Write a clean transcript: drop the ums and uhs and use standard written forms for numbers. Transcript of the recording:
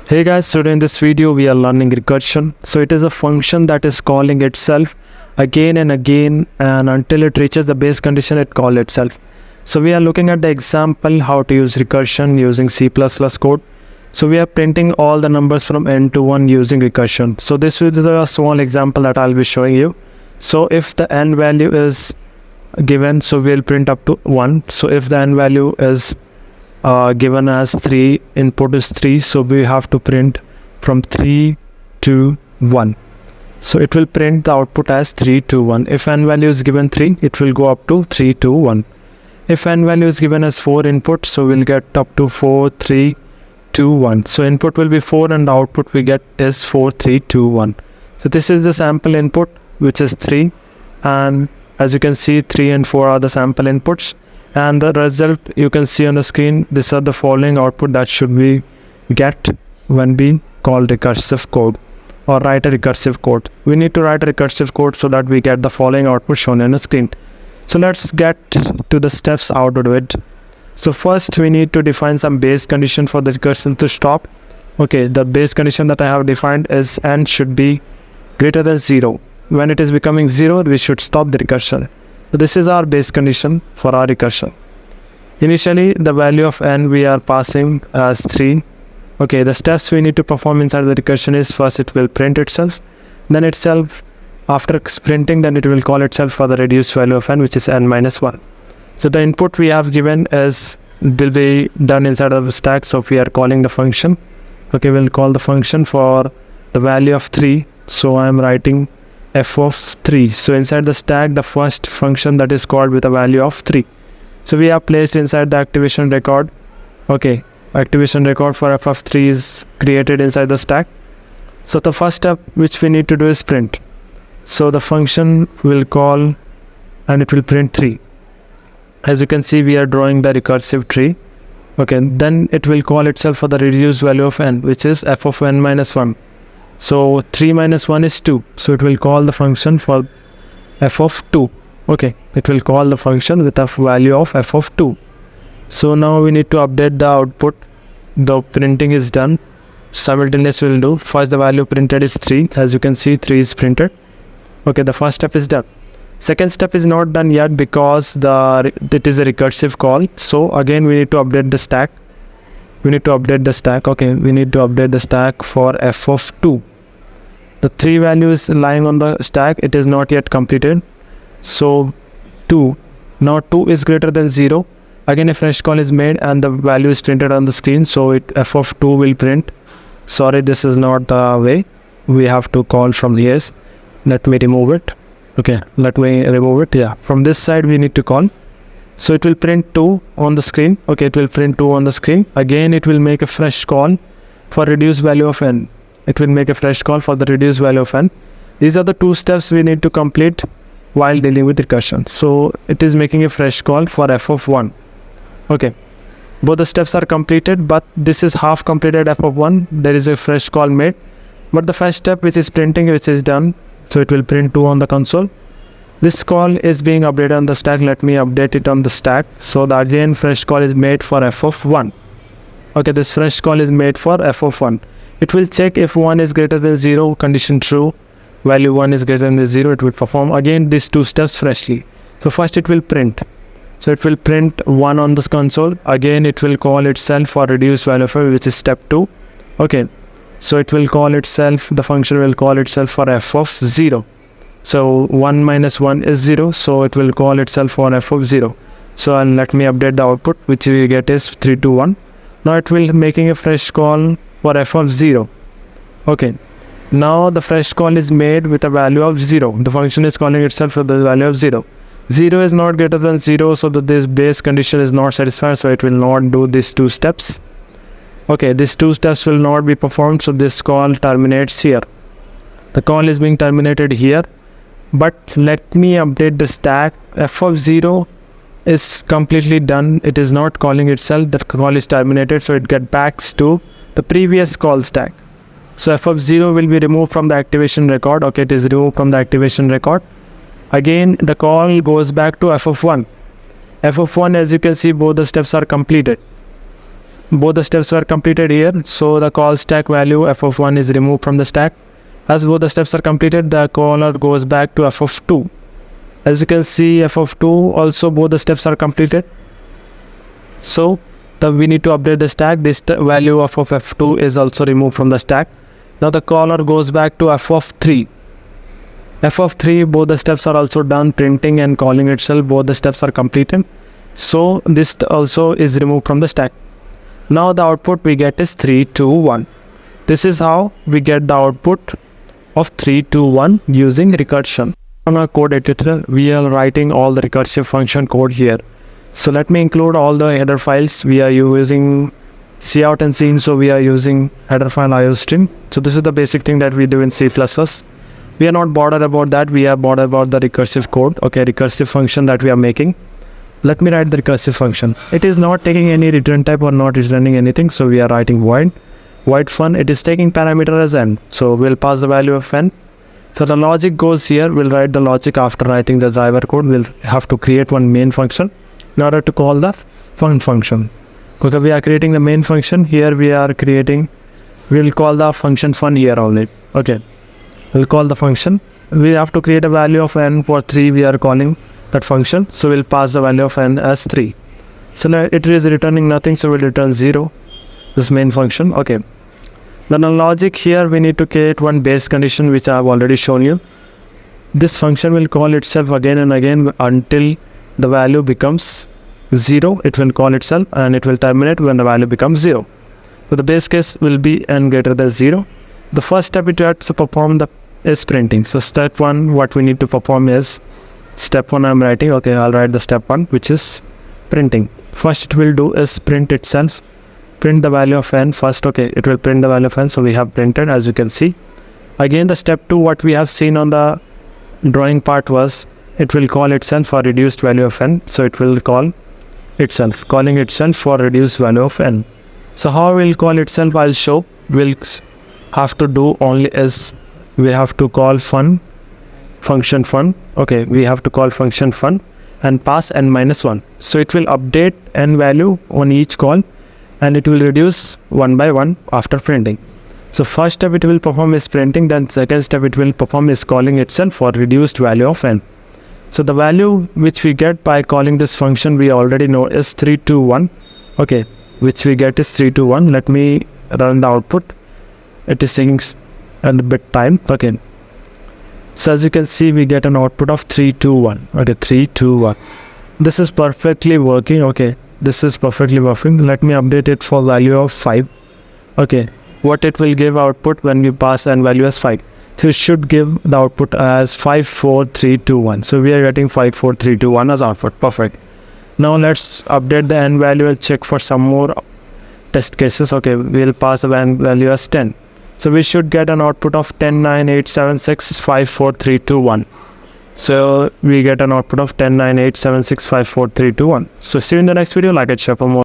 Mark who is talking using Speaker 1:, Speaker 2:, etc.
Speaker 1: Hey guys, today in this video we are learning recursion. So it is a function that is calling itself again and again, and until it reaches the base condition it calls itself. So we are looking at the example how to use recursion using C++ code. So we are printing all the numbers from n to 1 using recursion. So this is a small example that I'll be showing you. So if the n value is given, so we'll print up to 1. So if the n value is given as 3, input is 3, so we have to print from 3 to 1. So it will print the output as 3 to 1. If n value is given 3, it will go up to 3 to 1. If n value is given as 4 input, so we'll get up to 4, 3, 2, 1. So input will be 4 and the output we get is 4, 3, 2, 1. So this is the sample input, which is 3, and as you can see 3 and 4 are the sample inputs, and the result you can see on the screen. These are the following output that should we get when we call recursive code or write a recursive code. We need to write a recursive code so that we get the following output shown on the screen. So let's get to the steps how to do it. So first we need to define some base condition for the recursion to stop. Okay, the base condition that I have defined is n should be greater than 0. When it is becoming 0, we should stop the recursion. So this is our base condition for our recursion. Initially the value of n we are passing as 3. Okay, the steps we need to perform inside the recursion is first it will print itself, then itself after printing, then it will call itself for the reduced value of n, which is n minus 1. So the input we have given is will be done inside of the stack, so we are calling the function. Okay, we'll call the function for the value of 3. So I am writing f of 3. So inside the stack, the first function that is called with a value of 3. So we have placed inside the activation record. Okay, activation record for f of 3 is created inside the stack. So the first step which we need to do is print. So the function will call and it will print 3. As you can see, we are drawing the recursive tree. Okay, then it will call itself for the reduced value of n, which is f of n minus 1. So 3 minus 1 is 2. So it will call the function for f of 2. Okay, it will call the function with a value of f of 2. So now we need to update the output. The printing is done. Simultaneously we'll do. First the value printed is 3. As you can see, 3 is printed. Okay, the first step is done. Second step is not done yet because it is a recursive call. So again we need to update the stack. We need to update the stack. Okay, we need to update the stack for f of 2. The 3 values lying on the stack, it is not yet completed. So 2. Now 2 is greater than 0. Again a fresh call is made and the value is printed on the screen. So f of 2 will print. Sorry, this is not the way. We have to call from here. Let me remove it. Okay, let me remove it. Yeah, from this side we need to call. So it will print 2 on the screen. Okay, it will print 2 on the screen. Again it will make a fresh call for reduced value of n. It will make a fresh call for the reduced value of n. These are the 2 steps we need to complete while dealing with recursion. So it is making a fresh call for f of 1. Okay, both the steps are completed, but this is half completed f of 1. There is a fresh call made, but the first step which is printing, which is done. So it will print 2 on the console. This call is being updated on the stack. Let me update it on the stack. So the again fresh call is made for f of 1. Okay, this fresh call is made for f of 1. It will check if 1 is greater than 0, condition true, value 1 is greater than 0, it will perform again these 2 steps freshly. So first it will print. So it will print 1 on this console. Again it will call itself for reduced value of n, which is step 2. Okay, so it will call itself, the function will call itself for f of 0. So 1 minus 1 is 0, so it will call itself for f of 0. So and let me update the output, which we get is 3 to 1. Now it will making a fresh call for f of 0. Okay, now the fresh call is made with a value of 0. The function is calling itself for the value of 0. 0 is not greater than 0, so that this base condition is not satisfied, so it will not do these 2 steps. Okay, these 2 steps will not be performed, so this call terminates here. The call is being terminated here. But let me update the stack. F of 0 is completely done. It is not calling itself. The call is terminated, so it gets back to the previous call stack. So f of 0 will be removed from the activation record. Okay, it is removed from the activation record. Again the call goes back to f of 1. F of 1, as you can see, both the steps are completed. both the steps were completed here. So the call stack value f of 1 is removed from the stack. As both the steps are completed, the caller goes back to f of 2. As you can see, f of 2 also both the steps are completed. So we need to update the stack. This value of f2 is also removed from the stack. Now the caller goes back to f of 3. F of 3, both the steps are also done, printing and calling itself, both the steps are completed. So this also is removed from the stack. Now the output we get is 3, 2, 1. This is how we get the output of 3, 2, 1 using recursion. On our code editor, we are writing all the recursive function code here. So let me include all the header files. We are using cout and scene, so we are using header file iostream. So this is the basic thing that we do in C++. We are not bothered about that. We are bothered about the recursive code. Okay, recursive function that we are making. Let me write the recursive function. It is not taking any return type or not returning anything. So we are writing void fun. It is taking parameter as n. So we'll pass the value of n. So the logic goes here. We'll write the logic after writing the driver code. We'll have to create one main function in order to call the fun function. Okay, we are creating the main function. Here we are creating, we'll call the function fun here only. Okay, we'll call the function. We have to create a value of n. For 3 we are calling that function. So we'll pass the value of n as 3. So now it is returning nothing, so we'll return 0. This main function. Okay. Then the logic here, we need to create one base condition which I have already shown you. This function will call itself again and again until the value becomes 0. It will call itself and it will terminate when the value becomes 0. So the base case will be n greater than 0. The first step it has to perform is printing. So step 1, what we need to perform is step 1 I'm writing. Okay, I'll write the step 1, which is printing. First it will do is print itself. Print the value of n first. Okay, it will print the value of n. So we have printed, as you can see. Again, the step 2, what we have seen on the drawing part was it will call itself for reduced value of n. So it will call itself, calling itself for reduced value of n. So how we'll call itself, I'll show. We'll have to do only is we have to call function fun. Okay, we have to call function fun and pass n minus 1. So it will update n value on each call and it will reduce one by one after printing. So first step it will perform is printing, then second step it will perform is calling itself for reduced value of n. So the value which we get by calling this function we already know is 321. Okay, which we get is 321. Let me run the output. It is taking a bit time. Okay, so as you can see we get an output of 321. Okay, 321. This is perfectly working. Okay, this is perfectly working. Let me update it for value of 5. Okay, what it will give output when we pass n value as 5. So it should give the output as 54321. So we are getting 54321 as output. Perfect. Now let's update the n value and check for some more test cases. Okay, we'll pass the n value as 10. So we should get an output of 109876544321. So we get an output of 109876544321. So see you in the next video. Like and share for more.